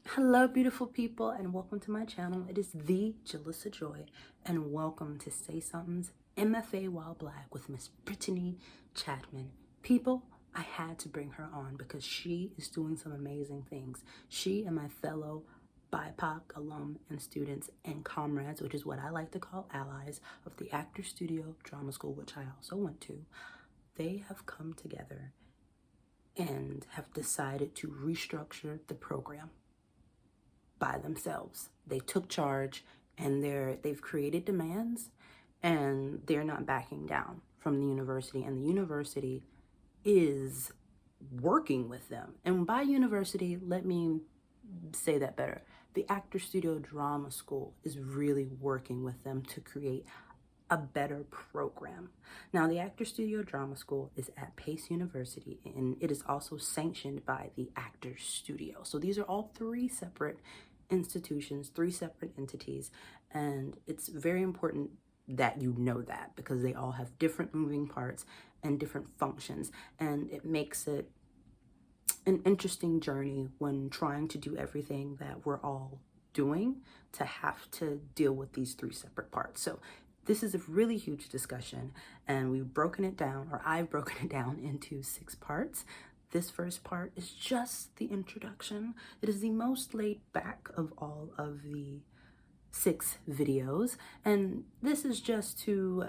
Hello, beautiful people, and welcome to my channel. It is the Jalissa Joy, and welcome to Say Something's MFA While Black with Miss Brittaney Chatman. People, I had to bring her on because she is doing some amazing things. She and my fellow BIPOC alum and students and comrades, which is what I like to call allies, of the Actor Studio Drama School, which I also went to, they have come together and have decided to restructure the program by themselves. They took charge and they've created demands and they're not backing down from the university, and the university is working with them. And by university, let me say that better. The Actor Studio Drama School is really working with them to create a better program. Now, the Actor Studio Drama School is at Pace University, and it is also sanctioned by the Actor Studio. So these are all three separate institutions, three separate entities, and it's very important that you know that because they all have different moving parts and different functions, and it makes it an interesting journey when trying to do everything that we're all doing to have to deal with these three separate parts. So this is a really huge discussion, and we've broken it down, or I've broken it down into 6 parts. This first part is just the introduction. It is the most laid back of all of the 6 videos, and this is just to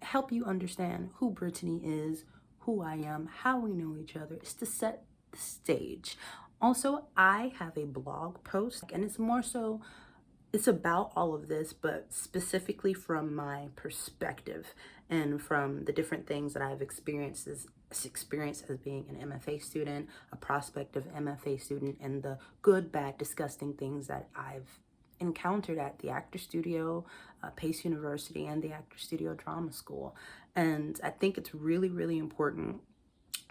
help you understand who Brittany is, who I am, how we know each other. It's to set the stage. Also, I have a blog post, and it's about all of this, but specifically from my perspective and from the different things that I've experienced as being an MFA student, a prospective MFA student, and the good, bad, disgusting things that I've encountered at the Actor Studio, Pace University, and the Actor Studio Drama School. And I think it's really, really important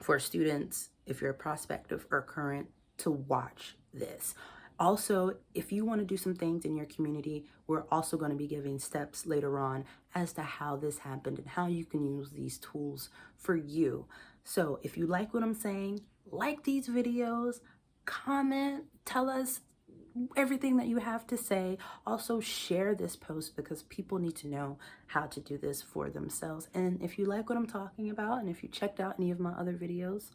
for students, if you're a prospective or current, to watch this. Also, if you want to do some things in your community, we're also going to be giving steps later on as to how this happened and how you can use these tools for you. So if you like what I'm saying, like these videos, comment, tell us everything that you have to say. Also share this post because people need to know how to do this for themselves. And if you like what I'm talking about, and if you checked out any of my other videos,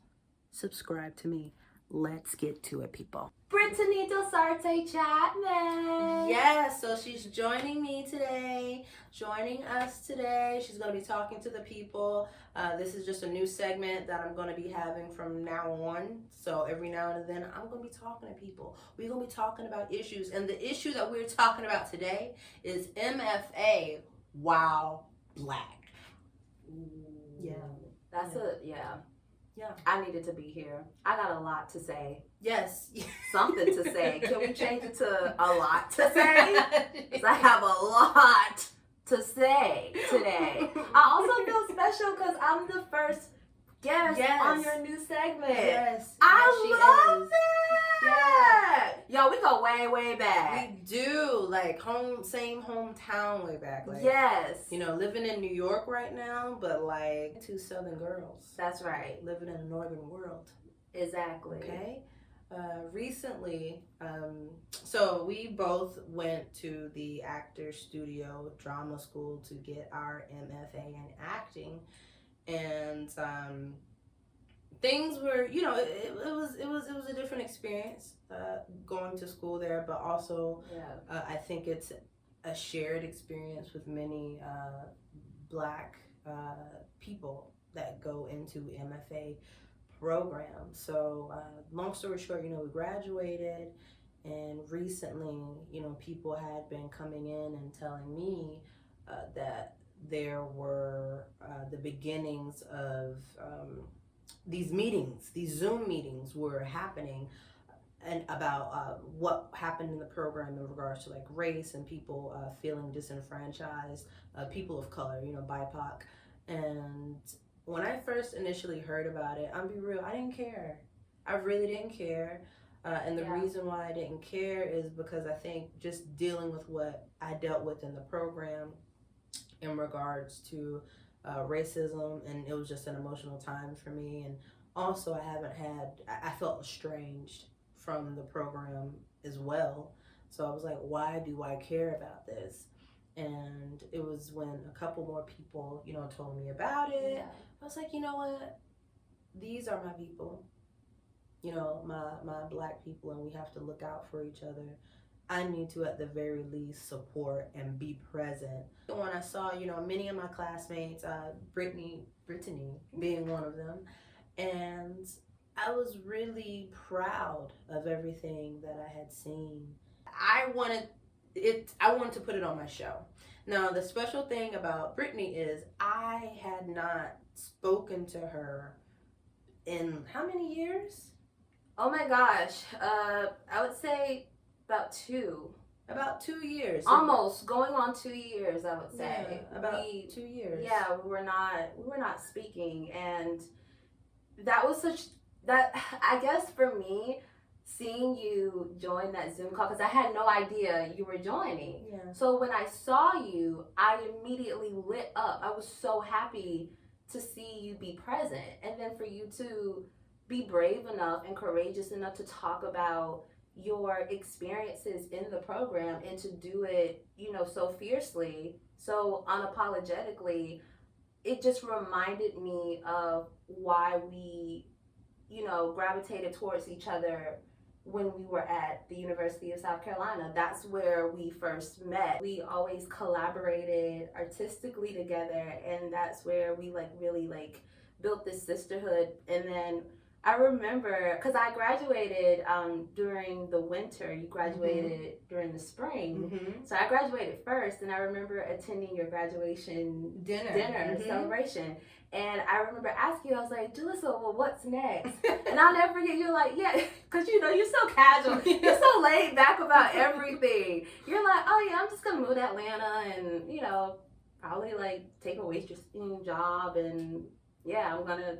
subscribe to me. Let's get to it, people. Brittaney Chatman. Yes, so she's joining me today, joining us today. She's going to be talking to the people. This is just a new segment that I'm going to be having from now on. So every now and then, I'm going to be talking to people. We're going to be talking about issues. And the issue that we're talking about today is MFA While Black. Yeah, that's Yeah, I needed to be here. I got a lot to say. Yes. Something to say. Can we change it to a lot to say? Because I have a lot to say today. I also feel special because I'm the first guest on your new segment. Yes. I love it. Yeah. Yo, we go way, way back. We do. Like same hometown way back. Like, yes. You know, living in New York right now, but like 2 Southern girls. That's right. Living in the Northern world. Exactly. Okay. Recently, so we both went to the Actor Studio Drama School to get our MFA in acting, and things were, you know, it was a different experience going to school there, but also I think it's a shared experience with many Black people that go into MFA program. So long story short, you know, we graduated, and recently, you know, people had been coming in and telling me that there were the beginnings of these meetings, these Zoom meetings were happening, and about what happened in the program in regards to like race and people feeling disenfranchised, people of color, you know, BIPOC. And when I first initially heard about it, I'll be real, I didn't care. I really didn't care. And the reason why I didn't care is because I think just dealing with what I dealt with in the program in regards to racism, and it was just an emotional time for me. And also I felt estranged from the program as well. So I was like, why do I care about this? And it was when a couple more people, told me about it. Yeah. I was like, you know what? These are my people, my Black people, and we have to look out for each other. I need to, at the very least, support and be present. When I saw, many of my classmates, Brittany being one of them, and I was really proud of everything that I had seen. I wanted to put it on my show. Now, the special thing about Brittany is I had not spoken to her in how many years? Oh my gosh. I would say about 2. About 2 years. Almost going on 2 years, I would say. Yeah, about 2 years. Yeah, we were not speaking, and that was I guess for me, seeing you join that Zoom call, because I had no idea you were joining. Yeah. So when I saw you, I immediately lit up. I was so happy to see you be present, and then for you to be brave enough and courageous enough to talk about your experiences in the program and to do it, so fiercely, so unapologetically. It just reminded me of why we, gravitated towards each other when we were at the University of South Carolina. That's where we first met. We always collaborated artistically together, and that's where we really built this sisterhood. And then I remember, because I graduated during the winter. You graduated during the spring. Mm-hmm. So I graduated first, and I remember attending your graduation dinner celebration. And I remember asking you, I was like, Jalissa, well, what's next? And I'll never forget, you're like, yeah, because you're so casual. You're so laid back about everything. You're like, oh yeah, I'm just going to move to Atlanta and, probably take a waitressing job. And yeah, I'm going to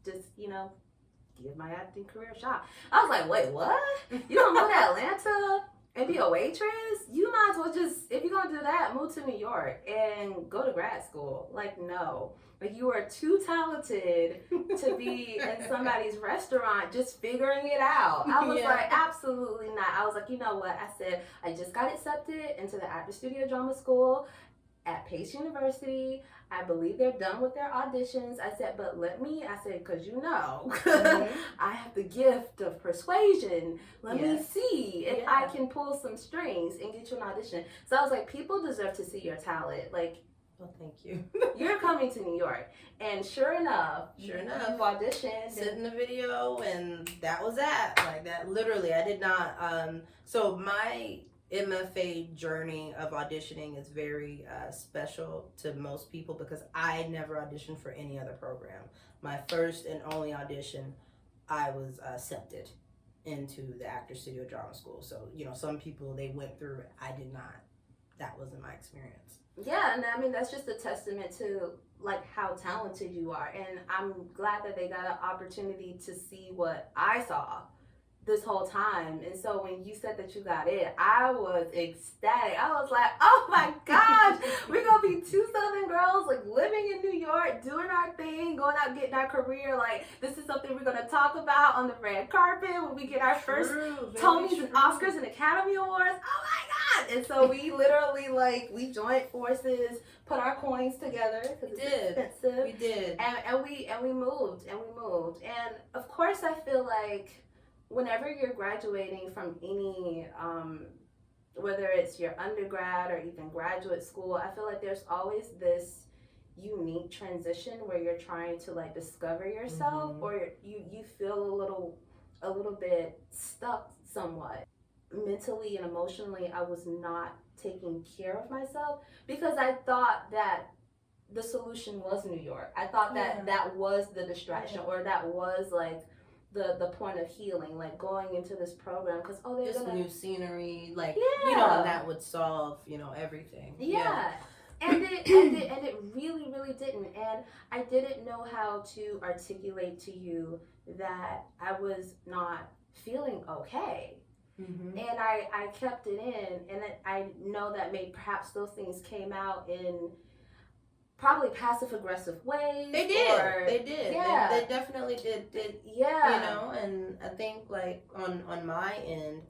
just, give my acting career a shot. I was like, wait, what? You don't move to Atlanta and be a waitress? You might as well just, if you're going to do that, move to New York and go to grad school. No. You are too talented to be in somebody's restaurant just figuring it out. I was like, absolutely not. I was like, you know what? I said, I just got accepted into the Actor Studio Drama School at Pace University. I believe they're done with their auditions. I said, but because I have the gift of persuasion. Let me see if I can pull some strings and get you an audition. So I was like, people deserve to see your talent. Well, thank you. You're coming to New York. And sure enough, you auditioned. Sent in the video, and that was that. That, literally, I did not. So my MFA journey of auditioning is very special to most people because I never auditioned for any other program. My first and only audition, I was accepted into the Actor Studio Drama School. So, some people, they went through it. I did not. That wasn't my experience. Yeah, and I mean, that's just a testament to how talented you are. And I'm glad that they got an opportunity to see what I saw this whole time. And so when you said that you got it, I was ecstatic. I was like, oh my gosh, we're gonna be 2 Southern girls living in New York, doing our thing, going out getting our career. This is something we're gonna talk about on the red carpet when we get our first Tonys and Oscars and Academy Awards. Oh my god. And so we literally we joined forces, put our coins together because it's expensive. We did. And we moved. And of course I feel like whenever you're graduating from any, whether it's your undergrad or even graduate school, I feel like there's always this unique transition where you're trying to discover yourself, or you feel a little bit stuck somewhat. Mentally and emotionally, I was not taking care of myself because I thought that the solution was New York. I thought that that was the distraction, or that was the point of healing, going into this program because there's new scenery, and that would solve everything. And it really really didn't. And I didn't know how to articulate to you that I was not feeling okay. And I kept it in, and I know that perhaps those things came out in probably passive aggressive ways. They did. Yeah. They definitely did. Yeah. And I think on my end,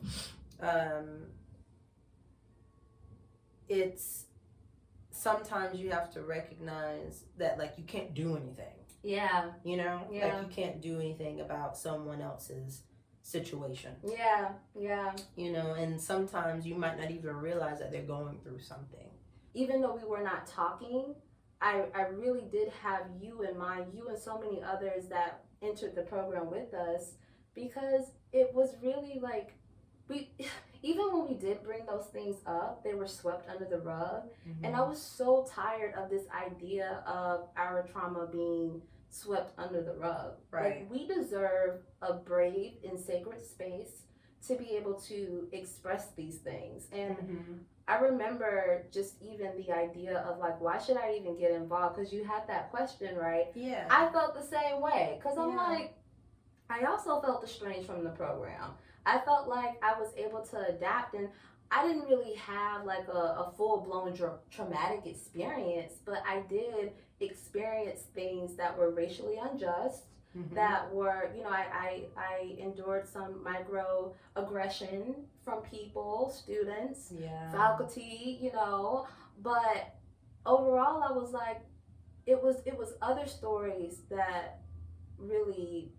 it's sometimes you have to recognize that like you can't do anything. Yeah. You know? Yeah. Like you can't do anything about someone else's situation. Yeah. Yeah. You know, and sometimes you might not even realize that they're going through something. Even though we were not talking, I really did have you in mind, you and so many others that entered the program with us, because it was really like, even when we did bring those things up, they were swept under the rug. Mm-hmm. And I was so tired of this idea of our trauma being swept under the rug. Right. Like, we deserve a brave and sacred space to be able to express these things. And Mm-hmm. I remember just even the idea of like, why should I even get involved? Because you had that question, right? Yeah. I felt the same way. Because I'm Yeah. like, I also felt estranged from the program. I felt like I was able to adapt, and I didn't really have like a full-blown traumatic experience, but I did experience things that were racially unjust. Mm-hmm. That were, you know, I endured some microaggression from people, students, Yeah. faculty, you know, but overall I was like, it was other stories that really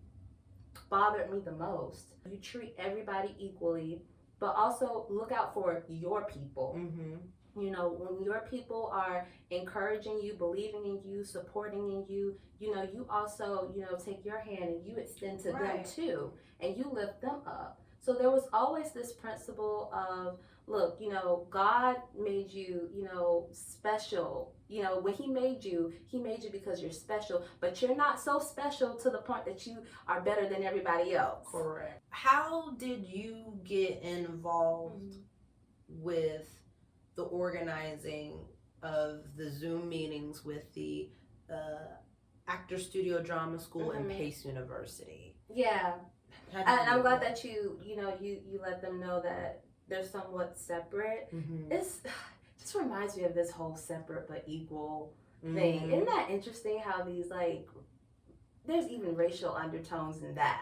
bothered me the most. You treat everybody equally, but also look out for your people. Mm-hmm. You know, when your people are encouraging you, believing in you, supporting in you, you know, you also, you know, take your hand and you extend to them too, and you lift them up. So there was always this principle of, look, you know, God made you, you know, special. You know, when he made you because you're special, but you're not so special to the point that you are better than everybody else. Correct. How did you get involved with the organizing of the Zoom meetings with the Actor Studio Drama School and Pace University? Yeah, and I'm glad that you let them know that they're somewhat separate. Mm-hmm. It just reminds me of this whole separate but equal thing. Isn't that interesting how these, like, there's even racial undertones in that?